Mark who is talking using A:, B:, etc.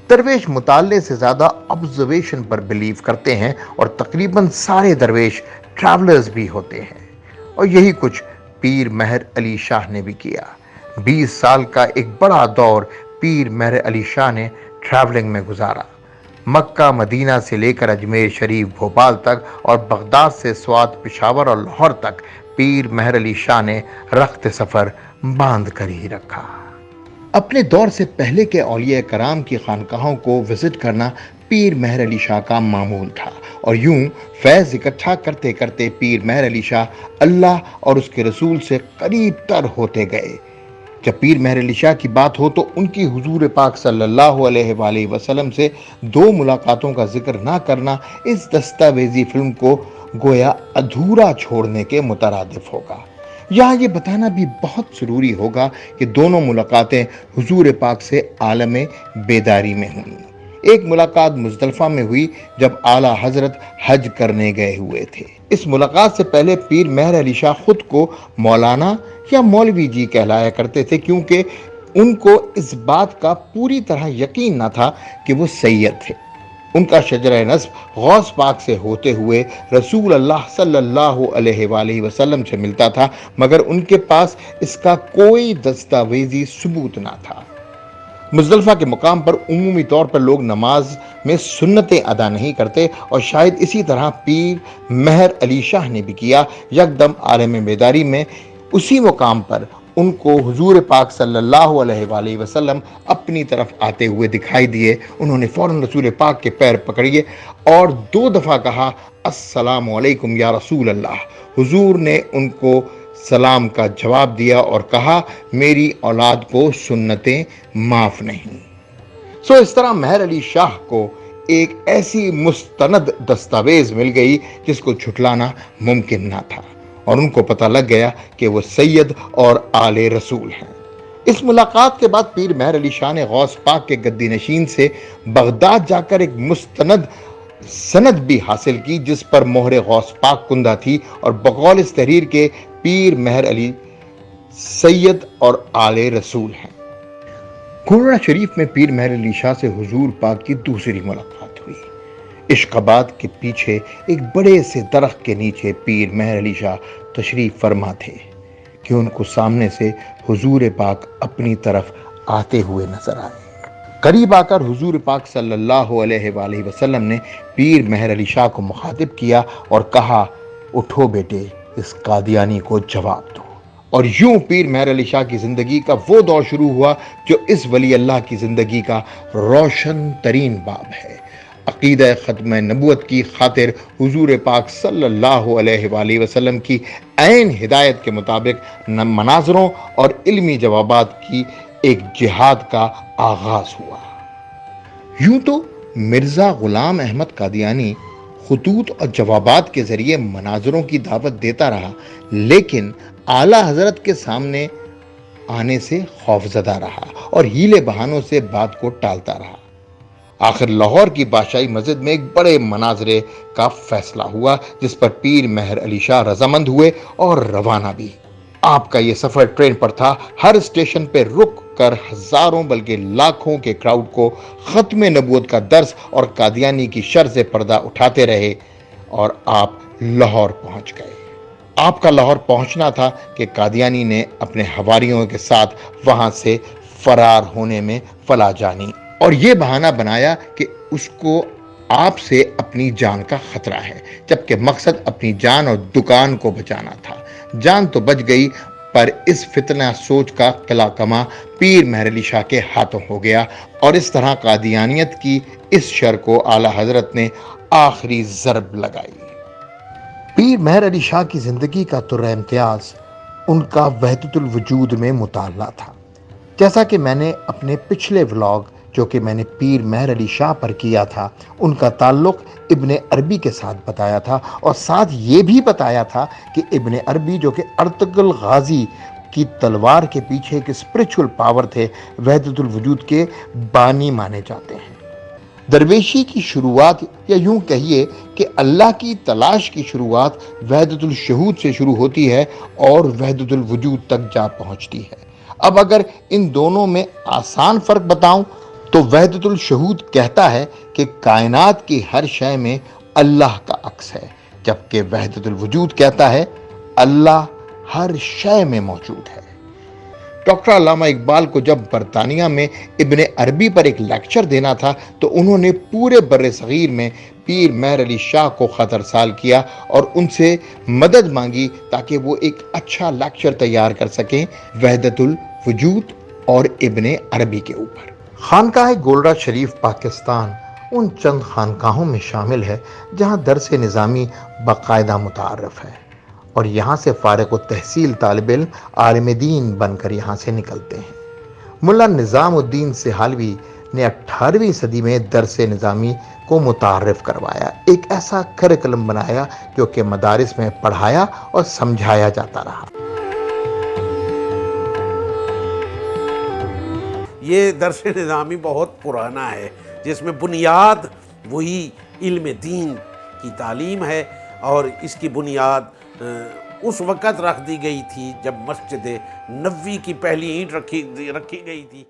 A: درویش مطالعے سے زیادہ آبزرویشن پر بلیو کرتے ہیں اور تقریباً سارے درویش ٹریولرز بھی ہوتے ہیں، اور یہی کچھ پیر مہر علی شاہ نے بھی کیا۔ 20 سال کا ایک بڑا دور پیر مہر علی شاہ نے ٹریولنگ میں گزارا۔ مکہ مدینہ سے لے کر اجمیر شریف بھوپال تک اور بغداد سے سوات پشاور اور لاہور تک پیر مہر علی شاہ نے رخت سفر باندھ کر ہی رکھا۔ اپنے دور سے پہلے کے اولیاء کرام کی خانقاہوں کو وزٹ کرنا پیر مہر علی شاہ کا معمول تھا، اور یوں فیض اکٹھا کرتے کرتے پیر مہر علی شاہ اللہ اور اس کے رسول سے قریب تر ہوتے گئے۔ جب پیر مہر علی شاہ کی بات ہو تو ان کی حضور پاک صلی اللہ علیہ وآلہ وسلم سے 2 ملاقاتوں کا ذکر نہ کرنا اس دستاویزی فلم کو گویا ادھورا چھوڑنے کے مترادف ہوگا۔ یہاں یہ بتانا بھی بہت ضروری ہوگا کہ دونوں ملاقاتیں حضور پاک سے عالم بیداری میں ہوئیں۔ ایک ملاقات مزدلفہ میں ہوئی جب اعلیٰ حضرت حج کرنے گئے ہوئے تھے۔ اس ملاقات سے پہلے پیر مہر علی شاہ خود کو مولانا یا مولوی جی کہلایا کرتے تھے، کیونکہ ان کو اس بات کا پوری طرح یقین نہ تھا کہ وہ سید تھے۔ ان کا شجرہ نسب غوث پاک سے ہوتے ہوئے رسول اللہ صلی اللہ علیہ وآلہ وسلم سے ملتا تھا، مگر ان کے پاس اس کا کوئی دستاویزی ثبوت نہ تھا۔ مزدلفہ کے مقام پر عمومی طور پر لوگ نماز میں سنتیں ادا نہیں کرتے، اور شاید اسی طرح پیر مہر علی شاہ نے بھی کیا۔ یکدم عالم بیداری میں اسی مقام پر ان کو حضور پاک صلی اللہ علیہ وآلہ وسلم اپنی طرف آتے ہوئے دکھائی دیے۔ انہوں نے فوراً رسول پاک کے پیر پکڑیے اور 2 دفعہ کہا، السلام علیکم یا رسول اللہ۔ حضور نے ان کو سلام کا جواب دیا اور کہا، میری اولاد کو سنتیں معاف نہیں۔ اس طرح مہر علی شاہ کو ایک ایسی مستند دستاویز مل گئی جس کو جھٹلانا ممکن نہ تھا، اور ان کو پتہ لگ گیا کہ وہ سید اور آل رسول ہیں۔ اس ملاقات کے بعد پیر مہر علی شاہ نے غوث پاک کے گدی نشین سے بغداد جا کر ایک مستند سند بھی حاصل کی، جس پر مہر غوث پاک کندہ تھی، اور بقول اس تحریر کے پیر مہر علی سید اور آل رسول ہیں۔ گورڑا شریف میں پیر مہر علی شاہ سے حضور پاک کی دوسری ملاقات ہوئی۔ عشقاباد کے پیچھے ایک بڑے سے درخت کے نیچے پیر مہر علی شاہ تشریف فرما تھے کہ ان کو سامنے سے حضور پاک اپنی طرف آتے ہوئے نظر آئے۔ قریب آ کر حضور پاک صلی اللہ علیہ وآلہ وسلم نے پیر مہر علی شاہ کو مخاطب کیا اور کہا، اٹھو بیٹے، اس قادیانی کو جواب دو۔ اور یوں پیر مہر علی شاہ کی زندگی کا وہ دور شروع ہوا جو اس ولی اللہ کی زندگی کا روشن ترین باب ہے۔ عقیدہ ختم نبوت کی خاطر حضور پاک صلی اللہ علیہ وآلہ وسلم کی عین ہدایت کے مطابق مناظروں اور علمی جوابات کی ایک جہاد کا آغاز ہوا۔ یوں تو مرزا غلام احمد قادیانی خطوط اور جوابات کے ذریعے مناظروں کی دعوت دیتا رہا، لیکن اعلیٰ حضرت کے سامنے آنے سے خوفزدہ رہا اور ہیلے بہانوں سے بات کو ٹالتا رہا۔ آخر لاہور کی بادشاہی مسجد میں ایک بڑے مناظرے کا فیصلہ ہوا، جس پر پیر مہر علی شاہ رضامند ہوئے اور روانہ بھی۔ آپ کا یہ سفر ٹرین پر تھا۔ ہر اسٹیشن پہ رک کر ہزاروں بلکہ لاکھوں کے کراؤڈ کو ختم نبوت کا درس اور قادیانی کی شر سے پردہ اٹھاتے رہے، اور آپ لاہور پہنچ گئے۔ آپ کا لاہور پہنچنا تھا کہ قادیانی نے اپنے حواریوں کے ساتھ وہاں سے فرار ہونے میں فلا جانی اور یہ بہانہ بنایا کہ اس کو آپ سے اپنی جان کا خطرہ ہے، جبکہ مقصد اپنی جان اور دکان کو بچانا تھا۔ جان تو بچ گئی، پر اس فتنہ سوچ کا قلع کما پیر مہر علی شاہ کے ہاتھوں ہو گیا، اور اس طرح قادیانیت کی اس شر کو اعلیٰ حضرت نے آخری ضرب لگائی۔ پیر مہر علی شاہ کی زندگی کا طرہ امتیاز ان کا وحدت الوجود میں مطالعہ تھا۔ جیسا کہ میں نے اپنے پچھلے ولاگ جو کہ میں نے پیر مہر علی شاہ پر کیا تھا، ان کا تعلق ابن عربی کے ساتھ بتایا تھا، اور ساتھ یہ بھی بتایا تھا کہ ابن عربی جو کہ ارطغرل غازی کی تلوار کے پیچھے ایک اسپرچول پاور تھے، وحدت الوجود کے بانی مانے جاتے ہیں۔ درویشی کی شروعات، یا یوں کہیے کہ اللہ کی تلاش کی شروعات وحدت الشہود سے شروع ہوتی ہے اور وحدت الوجود تک جا پہنچتی ہے۔ اب اگر ان دونوں میں آسان فرق بتاؤں تو وحدت الشہود کہتا ہے کہ کائنات کی ہر شے میں اللہ کا عکس ہے، جبکہ وحدت الوجود کہتا ہے اللہ ہر شے میں موجود ہے۔ ڈاکٹر علامہ اقبال کو جب برطانیہ میں ابن عربی پر ایک لیکچر دینا تھا تو انہوں نے پورے بر صغیر میں پیر مہر علی شاہ کو خط ارسال کیا اور ان سے مدد مانگی تاکہ وہ ایک اچھا لیکچر تیار کر سکیں وحدت الوجود اور ابن عربی کے اوپر۔ خانقاہ گولڑا شریف پاکستان ان چند خانقاہوں میں شامل ہے جہاں درس نظامی باقاعدہ متعارف ہے، اور یہاں سے فارغ التحصیل طالب علم عالم دین بن کر یہاں سے نکلتے ہیں۔ ملا نظام الدین سہالوی نے 18ویں صدی میں درس نظامی کو متعارف کروایا، ایک ایسا کریکلم بنایا جو کہ مدارس میں پڑھایا اور سمجھایا جاتا رہا۔
B: یہ درس نظامی بہت پرانا ہے، جس میں بنیاد وہی علم دین کی تعلیم ہے، اور اس کی بنیاد اس وقت رکھ دی گئی تھی جب مسجد نبوی کی پہلی اینٹ رکھی گئی تھی۔